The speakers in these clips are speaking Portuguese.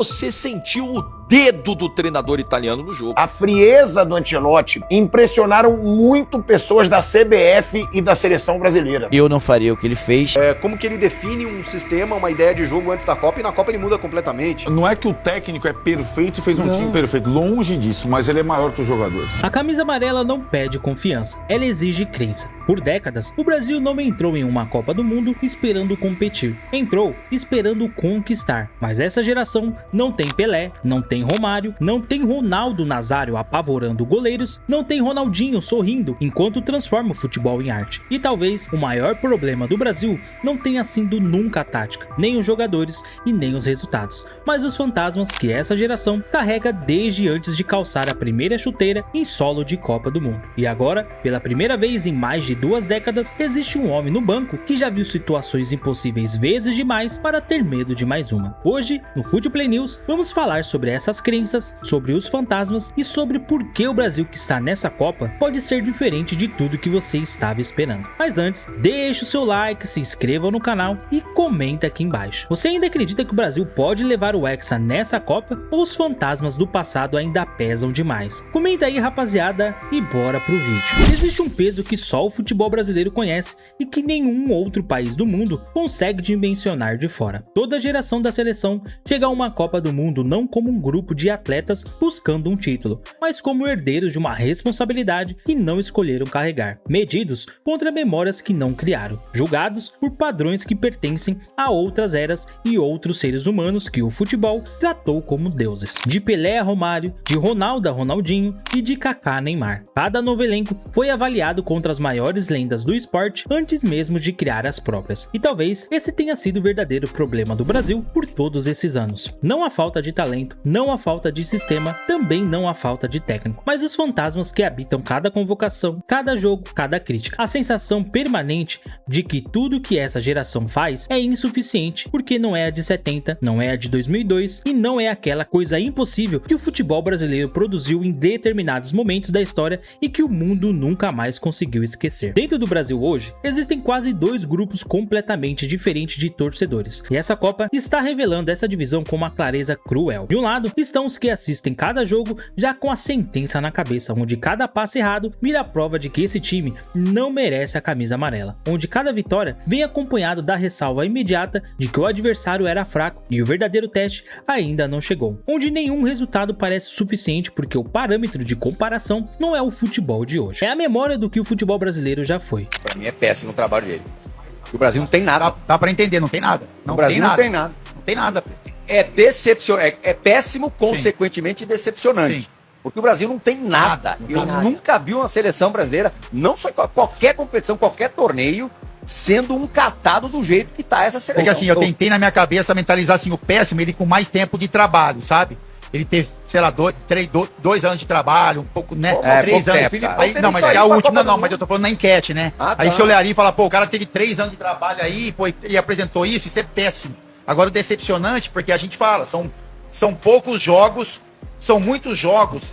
Você sentiu o dedo do treinador italiano no jogo. A frieza do Ancelotti impressionaram muito pessoas da CBF e da seleção brasileira. Eu não faria o que ele fez. Como que ele define um sistema, uma ideia de jogo antes da Copa, e na Copa ele muda completamente. Não é que o técnico é perfeito e fez um time perfeito, longe disso, mas ele é maior que os jogadores. A camisa amarela não pede confiança, ela exige crença. Por décadas, o Brasil não entrou em uma Copa do Mundo esperando competir, entrou esperando conquistar. Mas essa geração não tem Pelé, não tem Romário, não tem Ronaldo Nazário apavorando goleiros, não tem Ronaldinho sorrindo enquanto transforma o futebol em arte. E talvez o maior problema do Brasil não tenha sido nunca a tática, nem os jogadores e nem os resultados, mas os fantasmas que essa geração carrega desde antes de calçar a primeira chuteira em solo de Copa do Mundo. E agora, pela primeira vez em mais de 2 décadas, existe um homem no banco que já viu situações impossíveis vezes demais para ter medo de mais uma. Hoje, no Futeplay News, vamos falar sobre essas crenças, sobre os fantasmas e sobre por que o Brasil que está nessa Copa pode ser diferente de tudo que você estava esperando. Mas antes, deixe o seu like, se inscreva no canal e comenta aqui embaixo. Você ainda acredita que o Brasil pode levar o Hexa nessa Copa ou os fantasmas do passado ainda pesam demais? Comenta aí, rapaziada, e bora pro vídeo. Existe um peso que só o futebol brasileiro conhece e que nenhum outro país do mundo consegue dimensionar de fora. Toda geração da seleção chega a uma Copa do Mundo não como um grupo de atletas buscando um título, mas como herdeiros de uma responsabilidade que não escolheram carregar, medidos contra memórias que não criaram, julgados por padrões que pertencem a outras eras e outros seres humanos que o futebol tratou como deuses. De Pelé a Romário, de Ronaldo a Ronaldinho e de Kaká a Neymar. Cada novo elenco foi avaliado contra as maiores lendas do esporte antes mesmo de criar as próprias. E talvez esse tenha sido o verdadeiro problema do Brasil por todos esses anos. Não a falta de talento, não a falta de sistema, também não a falta de técnico, mas os fantasmas que habitam cada convocação, cada jogo, cada crítica. A sensação permanente de que tudo que essa geração faz é insuficiente porque não é a de 70, não é a de 2002 e não é aquela coisa impossível que o futebol brasileiro produziu em determinados momentos da história e que o mundo nunca mais conseguiu esquecer. Dentro do Brasil hoje, existem quase 2 grupos completamente diferentes de torcedores, e essa Copa está revelando essa divisão com uma clareza cruel. De um lado, estão os que assistem cada jogo já com a sentença na cabeça, onde cada passe errado vira a prova de que esse time não merece a camisa amarela, onde cada vitória vem acompanhado da ressalva imediata de que o adversário era fraco e o verdadeiro teste ainda não chegou, onde nenhum resultado parece suficiente porque o parâmetro de comparação não é o futebol de hoje, é a memória do que o futebol brasileiro já foi. Pra mim é péssimo o trabalho dele. O Brasil não tem nada. Dá pra entender, não tem nada. O Brasil não tem nada. Não tem nada. É decepcionante, é péssimo, consequentemente decepcionante. Sim. Porque o Brasil não tem nada. Eu nunca vi uma seleção brasileira, não só qualquer competição, qualquer torneio, sendo um catado do jeito que tá essa seleção. Porque assim, eu tentei na minha cabeça mentalizar assim, o péssimo, ele com mais tempo de trabalho, sabe? Ele teve, sei lá, 2 anos de trabalho, um pouco, né? 3 anos. Aí, não, mas é a última, não, mas eu tô falando na enquete, né? Aí se olhar ali e falar, pô, o cara teve 3 anos de trabalho aí, pô, e apresentou isso é péssimo. Agora o decepcionante, porque a gente fala, são poucos jogos, são muitos jogos,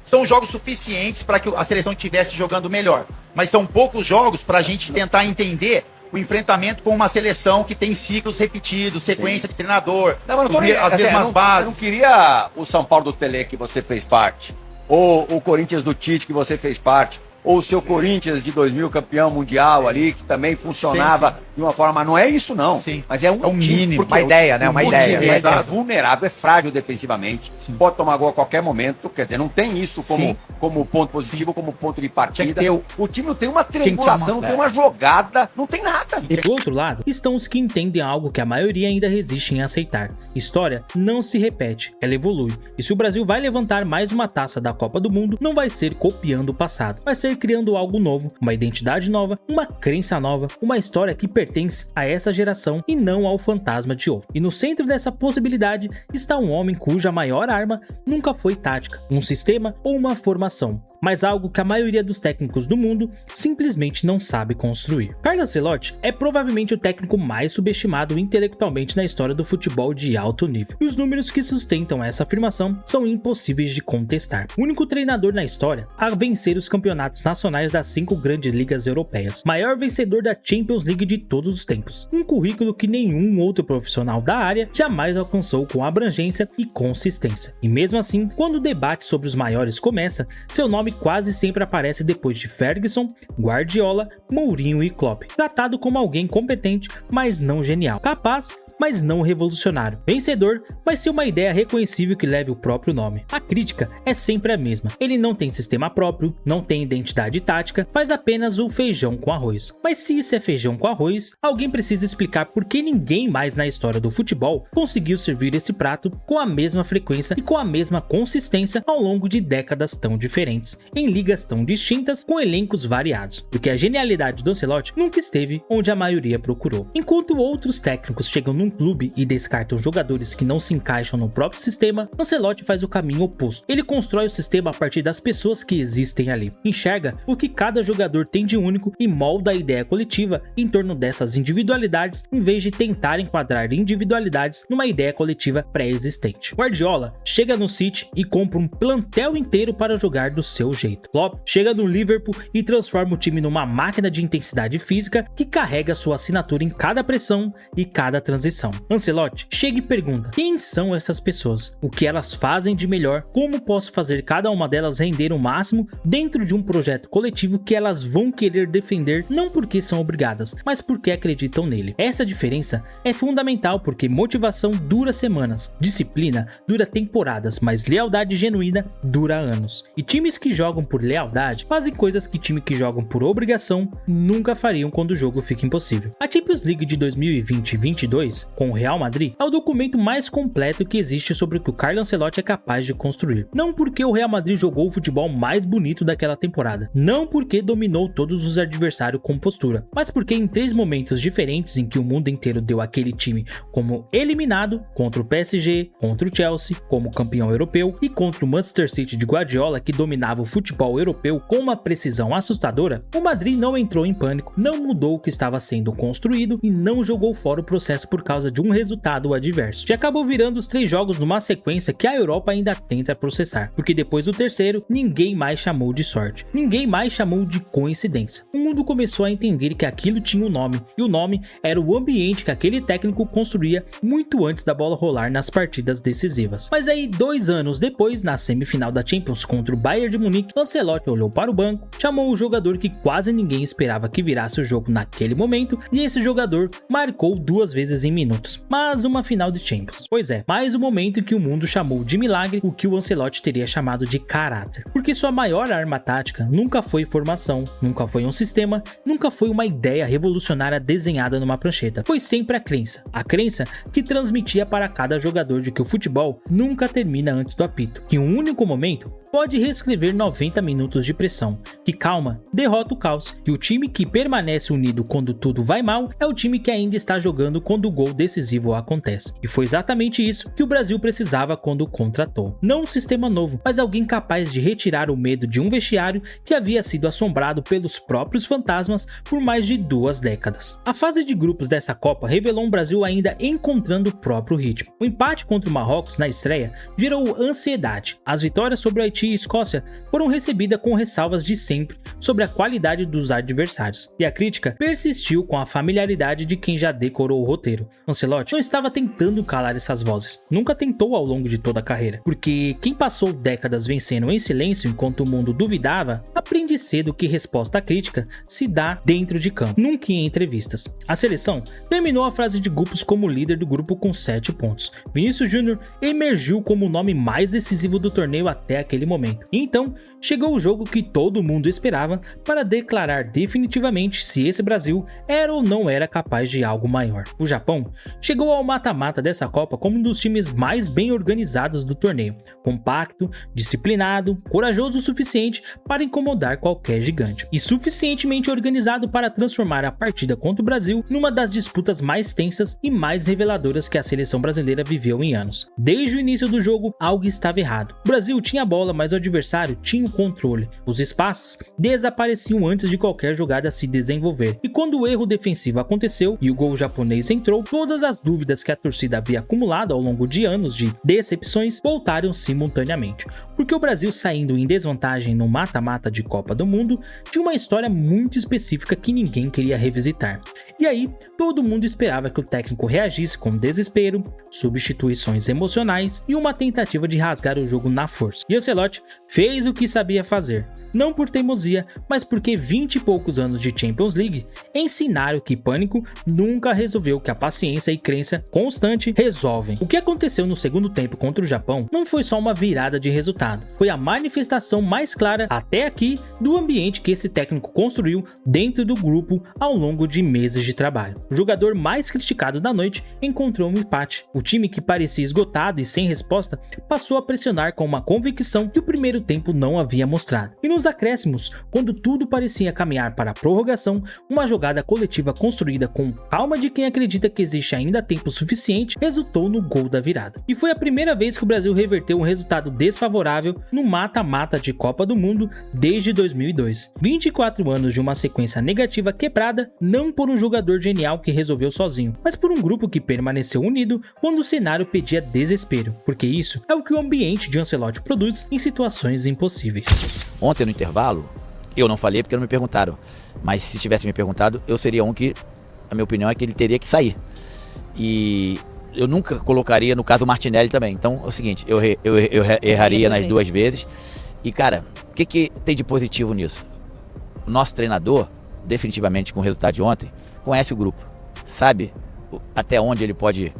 são jogos suficientes para que a seleção estivesse jogando melhor. Mas são poucos jogos para a gente tentar entender o enfrentamento com uma seleção que tem ciclos repetidos, sequência de treinador, as mesmas bases. Eu não queria o São Paulo do Tele que você fez parte, ou o Corinthians do Tite que você fez parte, ou o seu Corinthians de 2000 campeão mundial ali, que também funcionava de uma forma, não é isso não, mas é um mínimo, uma ideia, né? Uma ideia. Time é vulnerável, é frágil defensivamente, pode tomar gol a qualquer momento, quer dizer, não tem isso como ponto positivo, como ponto de partida. O time não tem uma triangulação, não tem uma jogada, não tem nada. E do outro lado, estão os que entendem algo que a maioria ainda resiste em aceitar. História não se repete, ela evolui. E se o Brasil vai levantar mais uma taça da Copa do Mundo, não vai ser copiando o passado, vai ser criando algo novo, uma identidade nova, uma crença nova, uma história que pertence a essa geração e não ao fantasma de ouro. E no centro dessa possibilidade está um homem cuja maior arma nunca foi tática, um sistema ou uma formação, mas algo que a maioria dos técnicos do mundo simplesmente não sabe construir. Carlo Ancelotti é provavelmente o técnico mais subestimado intelectualmente na história do futebol de alto nível, e os números que sustentam essa afirmação são impossíveis de contestar. O único treinador na história a vencer os campeonatos campeonatos nacionais das 5 grandes ligas europeias, maior vencedor da Champions League de todos os tempos, um currículo que nenhum outro profissional da área jamais alcançou com abrangência e consistência. E mesmo assim, quando o debate sobre os maiores começa, seu nome quase sempre aparece depois de Ferguson, Guardiola, Mourinho e Klopp, tratado como alguém competente, mas não genial, capaz, mas não revolucionário, vencedor, mas sem uma ideia reconhecível que leve o próprio nome. A crítica é sempre a mesma, ele não tem sistema próprio, não tem identidade tática, faz apenas o feijão com arroz. Mas se isso é feijão com arroz, alguém precisa explicar por que ninguém mais na história do futebol conseguiu servir esse prato com a mesma frequência e com a mesma consistência ao longo de décadas tão diferentes, em ligas tão distintas, com elencos variados, porque a genialidade do Ancelotti nunca esteve onde a maioria procurou. Enquanto outros técnicos chegam num clube e descartam jogadores que não se encaixam no próprio sistema, Ancelotti faz o caminho oposto. Ele constrói o sistema a partir das pessoas que existem ali, enxerga o que cada jogador tem de único e molda a ideia coletiva em torno dessas individualidades, em vez de tentar enquadrar individualidades numa ideia coletiva pré-existente. Guardiola chega no City e compra um plantel inteiro para jogar do seu jeito. Klopp chega no Liverpool e transforma o time numa máquina de intensidade física que carrega sua assinatura em cada pressão e cada transição. Ancelotti chega e pergunta: quem são essas pessoas? O que elas fazem de melhor? Como posso fazer cada uma delas render o máximo dentro de um projeto coletivo que elas vão querer defender, não porque são obrigadas, mas porque acreditam nele? Essa diferença é fundamental porque motivação dura semanas, disciplina dura temporadas, mas lealdade genuína dura anos. E times que jogam por lealdade fazem coisas que times que jogam por obrigação nunca fariam quando o jogo fica impossível. A Champions League de 2020-22 com o Real Madrid é o documento mais completo que existe sobre o que o Carlo Ancelotti é capaz de construir. Não porque o Real Madrid jogou o futebol mais bonito daquela temporada, não porque dominou todos os adversários com postura, mas porque em 3 momentos diferentes em que o mundo inteiro deu aquele time como eliminado, contra o PSG, contra o Chelsea, como campeão europeu, e contra o Manchester City de Guardiola, que dominava o futebol europeu com uma precisão assustadora, o Madrid não entrou em pânico, não mudou o que estava sendo construído e não jogou fora o processo por causa de um resultado adverso. Já acabou virando os 3 jogos numa sequência que a Europa ainda tenta processar, porque depois do terceiro, ninguém mais chamou de sorte, ninguém mais chamou de coincidência. O mundo começou a entender que aquilo tinha um nome, e o nome era o ambiente que aquele técnico construía muito antes da bola rolar nas partidas decisivas. Mas aí, 2 anos depois, na semifinal da Champions contra o Bayern de Munique, Ancelotti olhou para o banco, chamou o jogador que quase ninguém esperava que virasse o jogo naquele momento, e esse jogador marcou 2 vezes em minutos, mas uma final de Champions. Pois é, mais um momento em que o mundo chamou de milagre o que o Ancelotti teria chamado de caráter, porque sua maior arma tática nunca foi formação, nunca foi um sistema, nunca foi uma ideia revolucionária desenhada numa prancheta, foi sempre a crença que transmitia para cada jogador de que o futebol nunca termina antes do apito, que um único momento pode reescrever 90 minutos de pressão, que calma derrota o caos, que o time que permanece unido quando tudo vai mal é o time que ainda está jogando quando o gol decisivo acontece. E foi exatamente isso que o Brasil precisava quando contratou. Não um sistema novo, mas alguém capaz de retirar o medo de um vestiário que havia sido assombrado pelos próprios fantasmas por mais de 2 décadas. A fase de grupos dessa Copa revelou um Brasil ainda encontrando o próprio ritmo. O empate contra o Marrocos na estreia gerou ansiedade. As vitórias sobre o Haiti e Escócia foram recebidas com ressalvas de sempre sobre a qualidade dos adversários, e a crítica persistiu com a familiaridade de quem já decorou o roteiro. Ancelotti não estava tentando calar essas vozes, nunca tentou ao longo de toda a carreira, porque quem passou décadas vencendo em silêncio enquanto o mundo duvidava, aprende cedo que resposta à crítica se dá dentro de campo, nunca em entrevistas. A seleção terminou a fase de grupos como líder do grupo com 7 pontos. Vinícius Júnior emergiu como o nome mais decisivo do torneio até aquele momento. E então, chegou o jogo que todo mundo esperava para declarar definitivamente se esse Brasil era ou não era capaz de algo maior. O Japão chegou ao mata-mata dessa Copa como um dos times mais bem organizados do torneio, compacto, disciplinado, corajoso o suficiente para incomodar qualquer gigante, e suficientemente organizado para transformar a partida contra o Brasil numa das disputas mais tensas e mais reveladoras que a seleção brasileira viveu em anos. Desde o início do jogo, algo estava errado. O Brasil tinha a bola, mas o adversário tinha o controle. Os espaços desapareciam antes de qualquer jogada se desenvolver. E quando o erro defensivo aconteceu e o gol japonês entrou, todas as dúvidas que a torcida havia acumulado ao longo de anos de decepções voltaram simultaneamente. Porque o Brasil, saindo em desvantagem no mata-mata de Copa do Mundo, tinha uma história muito específica que ninguém queria revisitar. E aí, todo mundo esperava que o técnico reagisse com desespero, substituições emocionais e uma tentativa de rasgar o jogo na força. E Ancelotti fez o que sabia fazer. Não por teimosia, mas porque 20 e poucos anos de Champions League ensinaram que pânico nunca resolveu o que a paciência e crença constante resolvem. O que aconteceu no segundo tempo contra o Japão não foi só uma virada de resultado, foi a manifestação mais clara até aqui do ambiente que esse técnico construiu dentro do grupo ao longo de meses de trabalho. O jogador mais criticado da noite encontrou um empate. O time, que parecia esgotado e sem resposta, passou a pressionar com uma convicção que o primeiro tempo não havia mostrado. E nos acréscimos, quando tudo parecia caminhar para a prorrogação, uma jogada coletiva construída com calma de quem acredita que existe ainda tempo suficiente resultou no gol da virada. E foi a primeira vez que o Brasil reverteu um resultado desfavorável no mata-mata de Copa do Mundo desde 2002. 24 anos de uma sequência negativa quebrada, não por um jogador genial que resolveu sozinho, mas por um grupo que permaneceu unido quando o cenário pedia desespero, porque isso é o que o ambiente de Ancelotti produz em situações impossíveis. Ontem no intervalo, eu não falei porque não me perguntaram, mas se tivesse me perguntado, eu seria um que, a minha opinião é que ele teria que sair. E eu nunca colocaria no caso do Martinelli também. Então é o seguinte, eu erraria nas duas vezes. E cara, o que tem de positivo nisso? O nosso treinador, definitivamente com o resultado de ontem, conhece o grupo, sabe até onde ele pode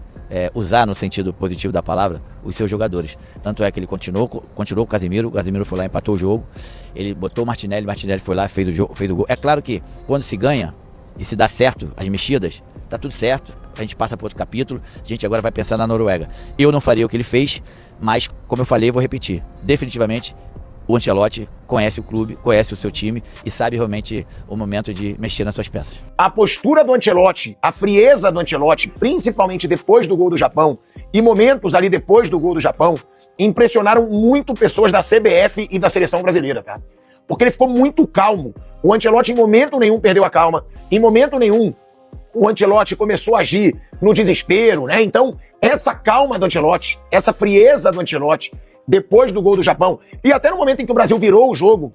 usar, no sentido positivo da palavra, os seus jogadores. Tanto é que ele continuou com o Casemiro foi lá, empatou o jogo, ele botou o Martinelli foi lá, fez o gol. É claro que quando se ganha e se dá certo as mexidas, tá tudo certo, a gente passa para outro capítulo, a gente agora vai pensar na Noruega. Eu não faria o que ele fez, mas como eu falei, vou repetir, definitivamente o Ancelotti conhece o clube, conhece o seu time e sabe realmente o momento de mexer nas suas peças. A postura do Ancelotti, a frieza do Ancelotti, principalmente depois do gol do Japão, e momentos ali depois do gol do Japão, impressionaram muito pessoas da CBF e da seleção brasileira, tá? Porque ele ficou muito calmo. O Ancelotti em momento nenhum perdeu a calma, em momento nenhum o Ancelotti começou a agir no desespero, né? Então, essa calma do Ancelotti, essa frieza do Ancelotti, depois do gol do Japão, e até no momento em que o Brasil virou o jogo,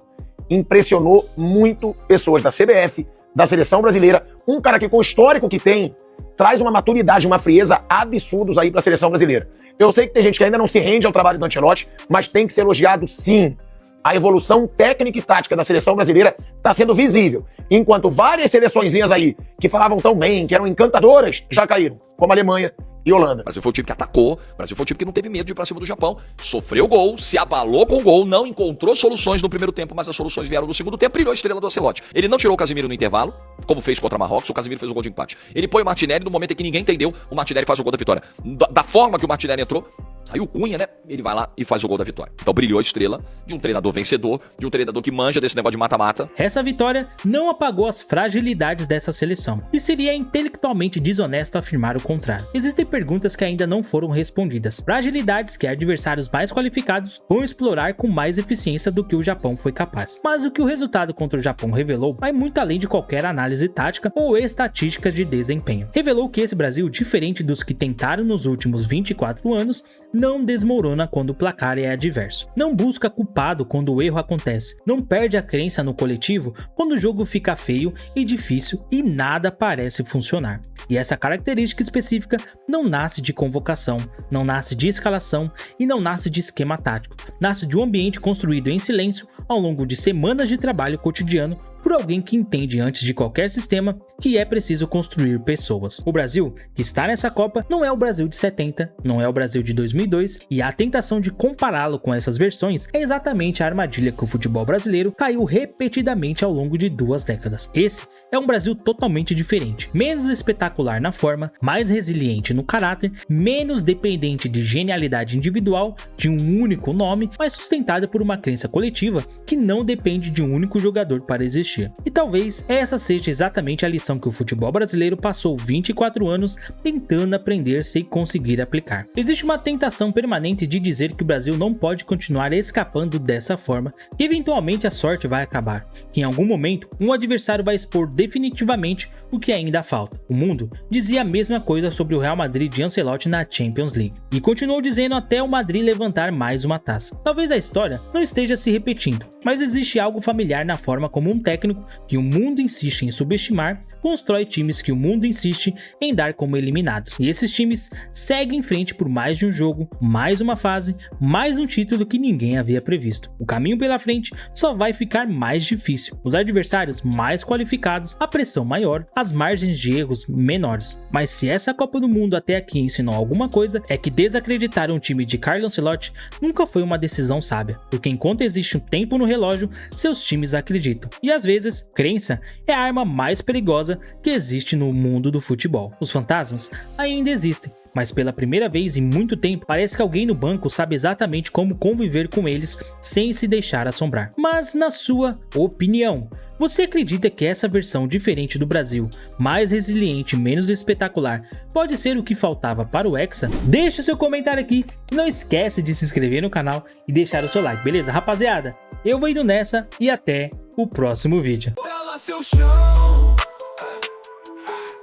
impressionou muito pessoas da CBF, da seleção brasileira. Um cara que, com o histórico que tem, traz uma maturidade, uma frieza absurdos aí pra seleção brasileira. Eu sei que tem gente que ainda não se rende ao trabalho do Ancelotti, mas tem que ser elogiado sim. A evolução técnica e tática da seleção brasileira está sendo visível, enquanto várias seleçõezinhas aí, que falavam tão bem, que eram encantadoras, já caíram, como a Alemanha e Holanda. O Brasil foi o time que atacou, o Brasil foi o time que não teve medo de ir pra cima do Japão, sofreu gol, se abalou com o gol, não encontrou soluções no primeiro tempo, mas as soluções vieram no segundo tempo, brilhou a estrela do Ancelotti. Ele não tirou o Casemiro no intervalo, como fez contra Marrocos, o Casemiro fez o gol de empate. Ele põe o Martinelli no momento em que ninguém entendeu, o Martinelli faz o gol da vitória. Da forma que o Martinelli entrou, saiu o Cunha, né? Ele vai lá e faz o gol da vitória. Então brilhou a estrela de um treinador vencedor, de um treinador que manja desse negócio de mata-mata. Essa vitória não apagou as fragilidades dessa seleção, e seria intelectualmente desonesto afirmar o contrário. Existem perguntas que ainda não foram respondidas, fragilidades que adversários mais qualificados vão explorar com mais eficiência do que o Japão foi capaz. Mas o que o resultado contra o Japão revelou vai muito além de qualquer análise tática ou estatísticas de desempenho. Revelou que esse Brasil, diferente dos que tentaram nos últimos 24 anos, não desmorona quando o placar é adverso. Não busca culpado quando o erro acontece. Não perde a crença no coletivo quando o jogo fica feio e difícil e nada parece funcionar. E essa característica específica não nasce de convocação, não nasce de escalação e não nasce de esquema tático. Nasce de um ambiente construído em silêncio ao longo de semanas de trabalho cotidiano por alguém que entende antes de qualquer sistema que é preciso construir pessoas. O Brasil que está nessa Copa não é o Brasil de 70, não é o Brasil de 2002, e a tentação de compará-lo com essas versões é exatamente a armadilha que o futebol brasileiro caiu repetidamente ao longo de 2 décadas. Esse é um Brasil totalmente diferente, menos espetacular na forma, mais resiliente no caráter, menos dependente de genialidade individual, de um único nome, mas sustentado por uma crença coletiva que não depende de um único jogador para existir. dia. E talvez essa seja exatamente a lição que o futebol brasileiro passou 24 anos tentando aprender sem conseguir aplicar. Existe uma tentação permanente de dizer que o Brasil não pode continuar escapando dessa forma, que eventualmente a sorte vai acabar, que em algum momento um adversário vai expor definitivamente o que ainda falta. O mundo dizia a mesma coisa sobre o Real Madrid de Ancelotti na Champions League, e continuou dizendo até o Madrid levantar mais uma taça. Talvez a história não esteja se repetindo, mas existe algo familiar na forma como um técnico que o mundo insiste em subestimar constrói times que o mundo insiste em dar como eliminados. E esses times seguem em frente por mais de um jogo, mais uma fase, mais um título que ninguém havia previsto. O caminho pela frente só vai ficar mais difícil, os adversários mais qualificados, a pressão maior, as margens de erros menores. Mas se essa Copa do Mundo até aqui ensinou alguma coisa, é que desacreditar um time de Carlo Ancelotti nunca foi uma decisão sábia, porque enquanto existe um tempo no relógio, seus times acreditam. E às vezes, crença é a arma mais perigosa que existe no mundo do futebol. Os fantasmas ainda existem, mas pela primeira vez em muito tempo, parece que alguém no banco sabe exatamente como conviver com eles sem se deixar assombrar. Mas na sua opinião, você acredita que essa versão diferente do Brasil, mais resiliente e menos espetacular, pode ser o que faltava para o Hexa? Deixa seu comentário aqui, não esquece de se inscrever no canal e deixar o seu like, beleza? Rapaziada, eu vou indo nessa e até o próximo vídeo.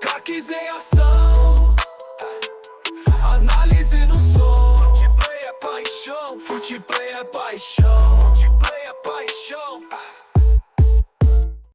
Craques em ação, análise no som. Futebol é paixão, futebol é paixão, futebol é paixão.